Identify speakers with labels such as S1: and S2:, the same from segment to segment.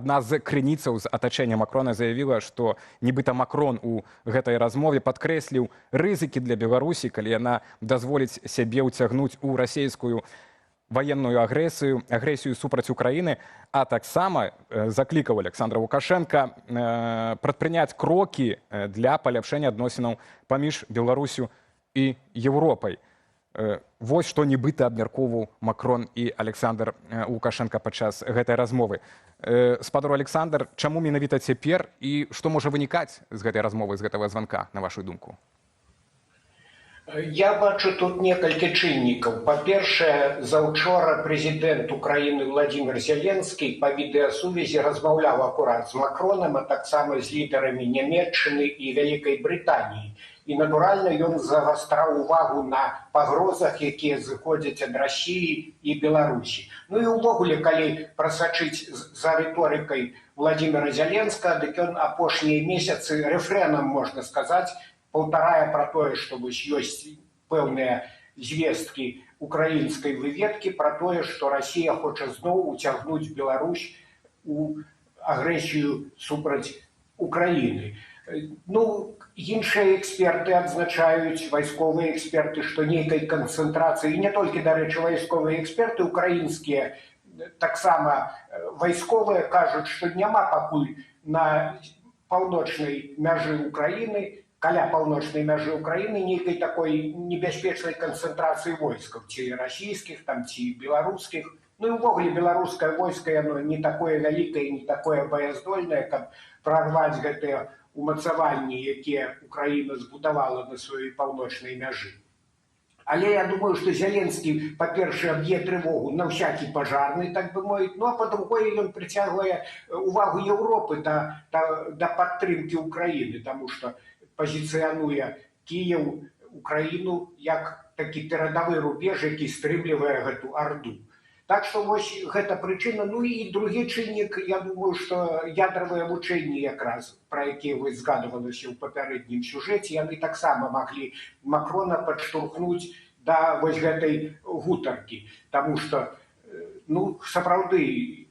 S1: Адна з крыніцаў з атачэння Макрона заявіла, што нібыта Макрон у гэтай размове падкрэсліў рызыкі для Беларусі, калі яна дазволіць сябе ўцягнуць у расійскую военную агрэсію супраць Украіны, а таксама заклікаў Александра Лукашенка прадпрыняць крокі для паляпшэння адносінаў паміж Беларусю і Еўропай. Вось што нібыта абмяркоўваў Макрон і Александр Лукашенка падчас гэтай размовы. Спадар Александр, чаму менавіта цяпер і што можа вынікаць з гэтай размовы, з гэтага званка, на вашу думку?
S2: Я бачу тут некалькі чыннікаў. Па-першае, заўчора прэзідэнт Украіны Владимир Зеленскі па відэасувязі размаўляў акурат з Макронам, а таксама з лідарамі Нямецчыны і Вялікай Брытаніі. І, натуральна, ён завастраў увагу на пагрозах, якія зыходзяць ад Расіі і Беларусі. Ну і ўвогуле, калі прасачыць за рыторыкай Владимира Зеленскага, дык ён апошнія месяцы рэфрэнам, можна сказаць, паўтарае пра тое, што ёсць пэўныя звесткі украінскай выведкі пра тое, што Расія хоча зноў уцягнуць Беларусь у агрэсію супраць Украіны. Ну, іншыя эксперты адзначаюць, вайсковыя эксперты, што нейкай канцэнтрацыі, і не толькі, дарэчы, вайсковыя эксперты украінскія, таксама вайсковыя кажуць, што няма пакуль на паўночнай мяжы Украіны, каля паўночнай мяжы Украіны нейкай такой небяспечнай канцэнтрацыі войскаў, ці расійскіх, там, ці беларускіх. Ну і ўвогуле беларускае войска, яно не такое вялікае, не такое баяздольнае, каб прарваць гэтыя умацаванні, якія Украіна збудавала на сваёй паўночнай мяжы. Але я думаю, што Зеленскі, па-першае, аб'е трывогу на ўсякі пажарны, так бы мовіць, ну а па-другое, ён прыцягвае увагу Еўропы да падтрымкі Украіны, таму што пазіцыянуе Кіеў Украіну як такі перадавы рубеж, які стрымлівае гэту арду. Так што вось гэта прычына. Ну і другі чыннік, я думаю, што ядравыя вучэнні якраз, пра якія вы згадывалася ў папярэднім сюжэце, яны таксама маглі Макрона падштурхнуць да вось гэтай гутаркі. Таму што, ну, сапраўды,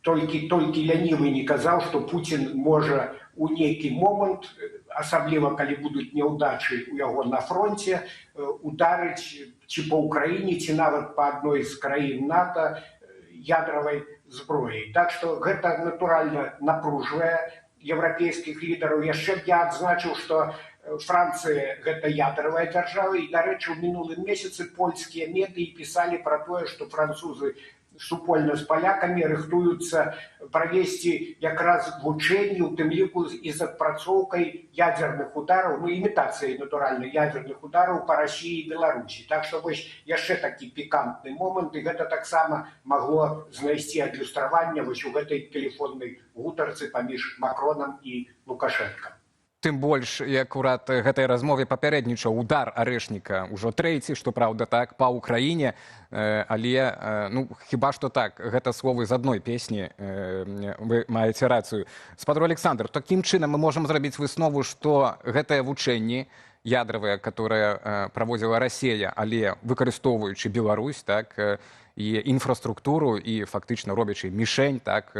S2: толькі лянівы не казаў, што Пуцін можа у нейкі момант, асабліва калі будуць няўдачы ў яго на фронце, ударыць ці па Ўкраіне, ці нават па адной з краін НАТО ядравай зброяй. Так што гэта, натуральна, напружвае еўрапейскіх лідараў. Яшчэ б я адзначыў, што Францыя – гэта ядравая дзяржава, і, дарэчы, у мінулым месяцы польскія медыі пісалі пра тое, што французы супольна з палякамі рыхтуюцца правесці якраз вучэнні, у тым ліку і з адпрацоўкай ядзерных удараў, ну, імітацыяй, натуральна, ядзерных удараў па Расіі і Беларусі. Так што вось яшчэ такі пікантны момант, і гэта таксама магло знайсці адлюстраванне вось у гэтай тэлефоннай гутарцы паміж Макронам і Лукашенкам.
S1: Тым больш, і акурат гэтай размове папярэднічаў удар арэшніка ўжо трэці, што праўда так, па Ўкраіне, але, ну, хіба што так, гэта словы з адной песні, вы маеце рацыю. Спадар Александр, такім чынам мы можам зрабіць выснову, што гэтыя вучэнні ядравыя, которые праводзіла Расія, але выкарыстоўваючы Беларусь, так, і інфраструктуру, і фактычна робячы мішень, так,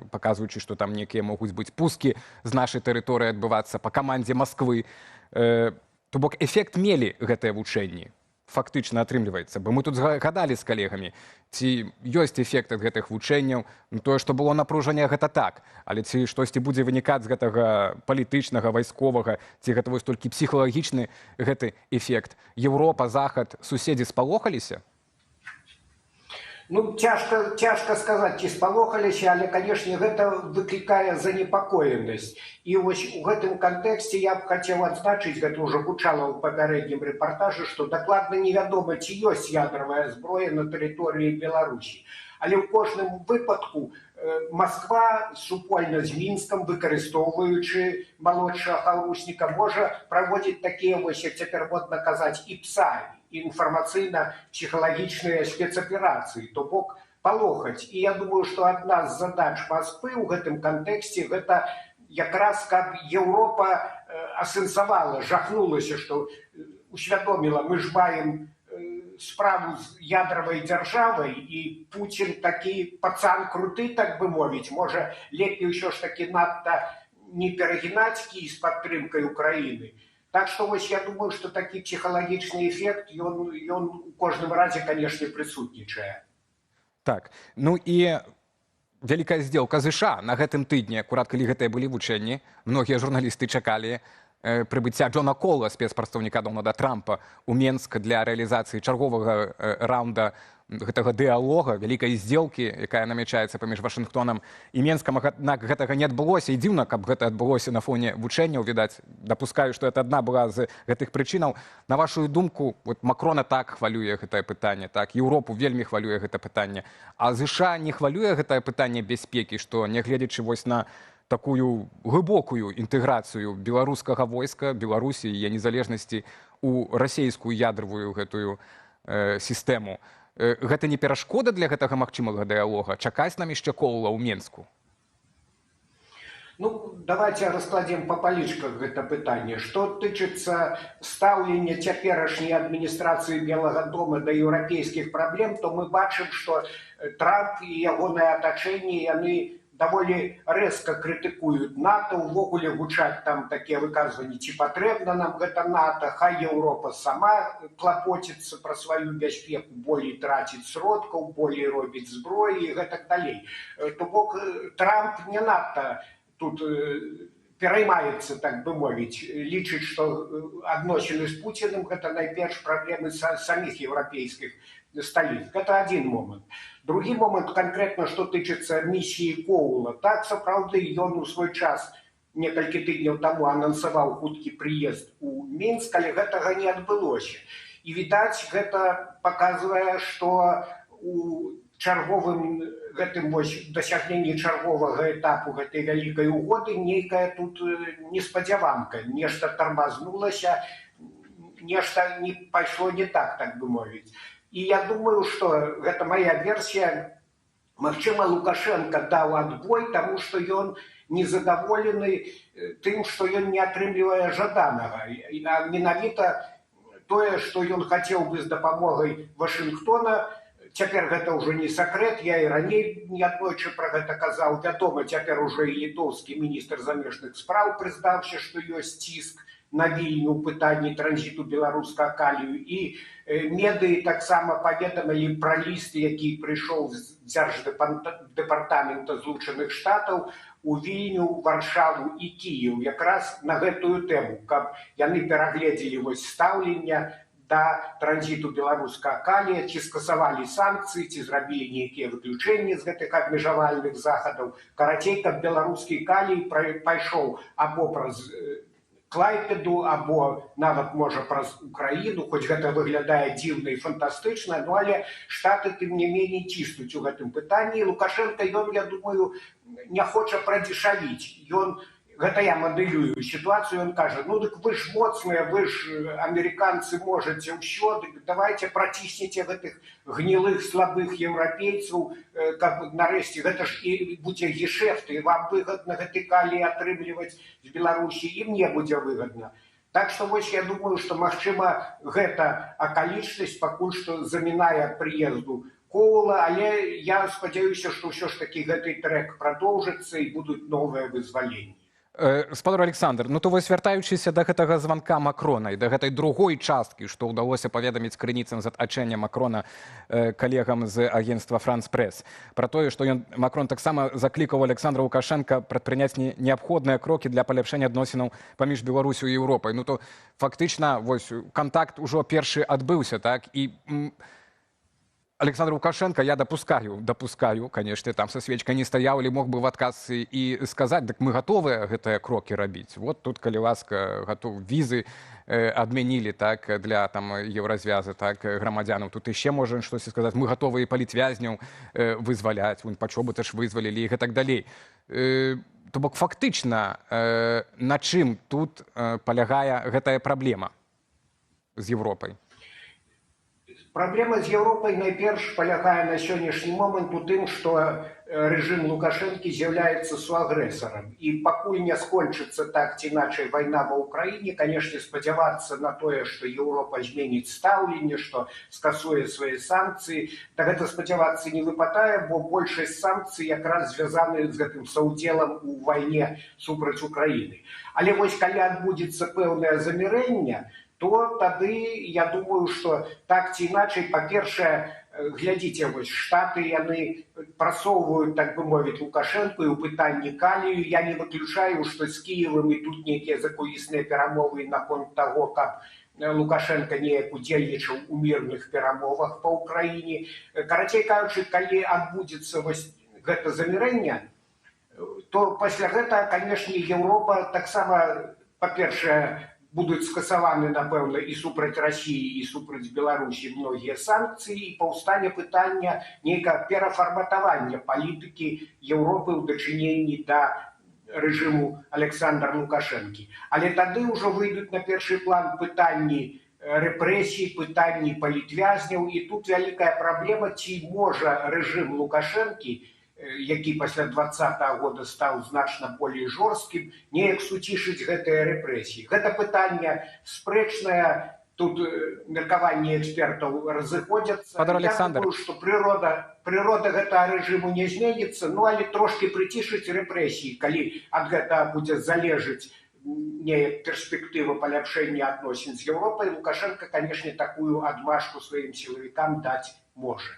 S1: паказваючы, што там некія могуць быць пускі з нашай тэрыторыі адбывацца па камандзе Масквы. То бок эфект мелі гэтыя вучэнні, фактычна атрымліваецца. Бо мы тут гадалі з калегамі, ці ёсць эфект ад гэтых вучэнняў. Ну, тое, што было напружанне, гэта так. Але ці штосьці будзе вынікаць з гэтага палітычнага, вайсковага, ці гэта вось толькі псіхалагічны гэты эфект? Еўропа, Захад, суседзі спалохаліся?
S2: Ну, цяжка сказаць, ці спалохаліся, але, канешне, гэта выклікае занепакоенасць. І вось у гэтым кантэксце я б хацеў адзначыць, гэта ўжо гучала ў папярэднім рэпартажы, што дакладна невядома, ці ёсць ядравая зброя на тэрыторыі Беларусі. Але ў кожным выпадку Масква супольна з Мінскам, выкарыстоўваючы малодшага хаўрусніка, можа праводзіць такія, вось, як цяпер модна казаць, іпсаі, інфармацыйна-псіхалагічныя спецаперацыі, то бок палохаць. І я думаю, што адна з задач Масквы ў гэтым кантэксце гэта якраз, каб Еўропа асэнсавала, жахнулася, што усвядоміла, мы ж маем справу з ядравай дзяржавай, і Путін такі пацан круты, так бы мовіць, можа лепей ўсё ж таки надта не перагінаць кій з падтрымкай Украіны. Так што вось я думаю, што такі псіхалагічны эфект, ён у кожным разе, канешне, прысутнічае.
S1: Так, ну і вялікая здзелка ЗША на гэтым тыдні, акурат калі гэтыя былі вучэнні, многія журналісты чакалі прыбыцця Джона Кола, спецпрадстаўніка Дональда Трампа, у Менск для рэалізацыі чарговага раунда гэтага дыалога, вялікай здзелкі, якая намячаецца паміж Вашынгтонам і Менскам. Аднак гэтага не адбылося, і дзіўна, каб гэта адбылося на фоне вучэнняў, відаць. Дапускаю, што гэта адна была з гэтых прычынаў. На вашу думку, вот Макрона так хвалюе гэтае пытанне, так, Еўропу вельмі хвалюе гэта пытанне, а ЗША не хвалюе гэтае пытанне бяспекі, што, нягледзячы вось на такую глыбокую інтэграцыю беларускага войска, Беларусі і яе незалежнасці у расійскую ядравую гэтую сістэму. Гэта не перашкода для гэтага магчымага дыалога? Чакаць нам яшчэ Кола ў Менску?
S2: Ну, давайте раскладем по палічках гэта пытанне. Што тычыцца стаўлення цяперашняй адміністрацыі Белага дома да еўрапейскіх праблем, то мы бачым, што Трамп і ягонае атачэнне, яны даволі рэзка крытыкуюць НАТО, увогуле гучаць там такія выказванні, ці патрэбна нам гэта НАТО, хай Еўропа сама клапоціцца пра сваю бяспеку, болей траціць сродкаў, болей робіць зброі і гэтак далей. То бок Трамп не надта тут пераймаецца, так бы мовіць, лічыць, што адносіны з Пуціным гэта найперш праблемы саміх еўрапейскіх сталіц. Гэта адзін момант. Другі момант канкрэтна, што тычыцца місіі Коула. Так, сапраўды, ён у свой час некалькі тыдняў таму анансаваў хуткі прыезд у Мінск, але гэтага не адбылося. І, відаць, гэта паказвае, што у чарговым гэтым вось дасягненні чарговага этапу гэтай вялікай угоды нейкая тут неспадзяванка, нешта тармазнулася, нешта не пайшло не так, так бы мовіць. І я думаю, што гэта мая версія, магчыма, Лукашенко даў адбой, таму што ён незадаволены тым, што ён не атрымлівае жаданага. А менавіта тое, што ён хацеў бы з дапамогай Вашынгтона, цяпер гэта ўжо не сакрэт, я і раней неаднойчы пра гэта казаў. Вядома, цяпер ужо і літоўскі міністр замежных спраў прызнаўся, што ёсць ціск на Вільню ў пытанні транзіту беларускага калію. І медыі таксама паведамілі пра ліст, які прыйшоў з дзярждэпартамента Злучаных Штатаў у Вільню, Варшаву і Кіеў, якраз на гэтую тэму, каб яны перагледзелі вось стаўлення да транзіту беларускага калія, ці скасавалі санкцыі, ці зрабілі нейкія выключэнні з гэтых абмежавальных захадаў. Карацей, каб беларускі калій пайшоў або праз Клайпеду, або нават, можа, праз Украіну, хоць гэта выглядае дзіўна і фантастычна, ну, але Штаты, тым не меней, ціснуць у гэтым пытанні. Лукашенко, ён, я думаю, не хоча прадзешавіць. Ён, гэта я мадэлюю сітуацыю, ён кажа, ну, дык вы ж моцныя, вы ж, амерыканцы, можаце ўсё, дык давайте працісніце гэтых гнілых, слабых еўрапейцаў, каб нарэшце, гэта ж і будзе гешэфт, і вам выгадна гэты калій атрымліваць з Беларусі, і мне будзе выгадна. Так што вось я думаю, што, магчыма, гэта акалічнасць пакуль што замінае прыезду Коула, але я спадзяюся, што ўсё ж такі гэты трэк прадоўжыцца і будуць новыя вызваленні.
S1: Спадар Александр, ну то вось вяртаючыся да гэтага званка Макрона і да гэтай другой часткі, што ўдалося паведаміць крыніцам з атачэння Макрона калегам з агенцтва «Франс Прэс», пра тое, што Макрон таксама заклікаў Александра Лукашенка прадпрыняць неабходныя крокі для паляпшэння адносінаў паміж Беларусю і Еўропай. Ну то фактычна вось кантакт ужо першы адбыўся, так, і Александр Лукашенко, я допускаю, конечно, там со свечкой не стаяў, или мог бы в адказ і сказаць, дык мы гатовыя гэтыя крокі рабіць. Вот тут, калі ласка, візы адмянілі, так, для там еўразвяза, так, грамадзянаў. Тут яшчэ можа штосьці сказаць, мы гатовыя палітвязняў вызваляць, пачобыта ж вызвалілі і гэтак далей. То бок фактычна, на чым тут палягае гэтая праблема з Еўропай?
S2: Праблема з Еўропай найперш палягае на сённяшні момант у тым, што режим Лукашенко з'являецца суагрэсарам. І пакуль не скончыцца так ці іначай вайна ва ўкраіне, канешне, спадзявацца на тое, што Еўропа зменіць стаўленне, што скасуе свае санкцыі, да гэта спадзявацца не выпадае, бо большасць санкцый якраз звязаны з гэтым саўдзелам у вайне супраць Украіны. Але вось калі адбудзецца пэўнае замірэнне, то тады я думаю, што так ці іначай, па-першае, глядзіце, вось Штаты яны прасоўваюць, так бы мовіць, Лукашенко і ў пытанні калію. Я не выключаю, што з Кіевам ідуць нейкія закулісныя перамовы наконт таго, каб Лукашенко неяк удзельнічаў у мірных перамовах па ўкраіне. Карацей кажучы, калі адбудзецца вось гэта замірэнне, то пасля гэтага, канешне, Еўропа таксама, па-першае, будуць скасаваны, напэўна, і супраць Расіі, і супраць Беларусі многія санкцыі, і паўстане пытання нейкага перафарматавання палітыкі Еўропы ў дачыненні да рэжыму Александра Лукашэнкі. Але тады ўжо выйдуць на першы план пытанні рэпрэсій, пытанні палітвязняў, і тут вялікая праблема, ці можа рэжым Лукашэнкі, які пасля 2020 года стаў значна болей жорсткім, неяк суцішыць гэтыя рэпрэсіі. Гэта пытанне спрэчнае, тут меркаванні экспертаў разыходзяцца.
S1: Падар Александр.
S2: Я думаю, што прырода гэтага рэжыму не зменіцца, ну, але трошкі прыцішыць рэпрэсіі, калі ад гэтага будзе залежыць неяк перспектыва паляпшэння адносін з Еўропай, Лукашенко, канешне, такую адмашку сваім сілавікам даць можа.